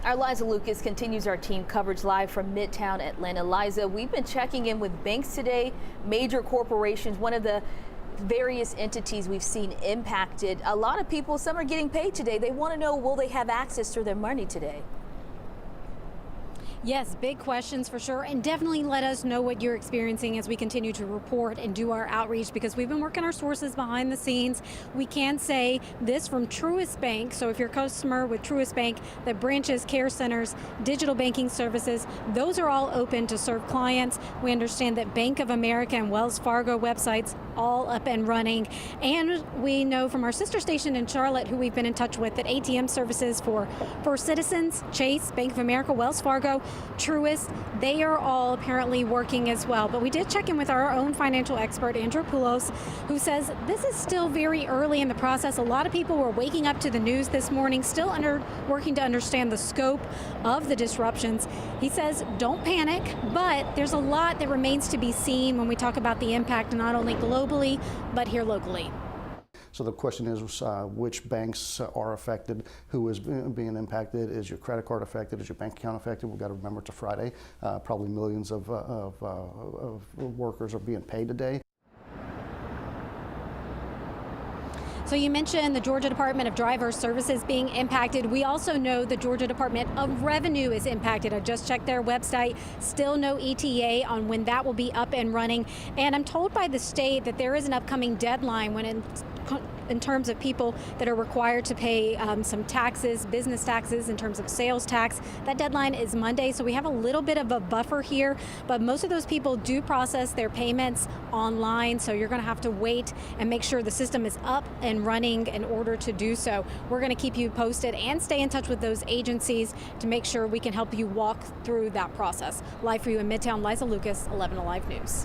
Our Liza Lucas continues our team coverage live from Midtown Atlanta. Liza, we've been checking in with banks today, major corporations, one of the various entities we've seen impacted. A lot of people, some are getting paid today. They want to know, will they have access to their money today? Yes, big questions for sure, and definitely let us know what you're experiencing as we continue to report and do our outreach, because we've been working our sources behind the scenes. We can say this from Truist Bank, so if you're a customer with Truist Bank, the branches, care centers, digital banking services, those are all open to serve clients. We understand that Bank of America and Wells Fargo websites all up and running, and we know from our sister station in Charlotte, who we've been in touch with, that ATM services for First Citizens, Chase, Bank of America, Wells Fargo, Truist, they are all apparently working as well. But we did check in with our own financial expert, Andrew Poulos, who says this is still very early in the process. A lot of people were waking up to the news this morning, still working to understand the scope of the disruptions. He says don't panic, but there's a lot that remains to be seen when we talk about the impact, not only globally, but here locally. So the question is which banks are affected, who is being impacted, is your credit card affected, is your bank account affected? We've got to remember it's a Friday. Probably millions of workers are being paid today. So you mentioned the Georgia Department of Driver Services being impacted. We also know the Georgia Department of Revenue is impacted. I just checked their website. Still no ETA on when that will be up and running. And I'm told by the state that there is an upcoming deadline when in terms of people that are required to pay some taxes, business taxes, in terms of sales tax. That deadline is Monday, so we have a little bit of a buffer here, but most of those people do process their payments online, so you're going to have to wait and make sure the system is up and running in order to do so. We're going to keep you posted and stay in touch with those agencies to make sure we can help you walk through that process. Live for you in Midtown, Liza Lucas, 11 Alive News.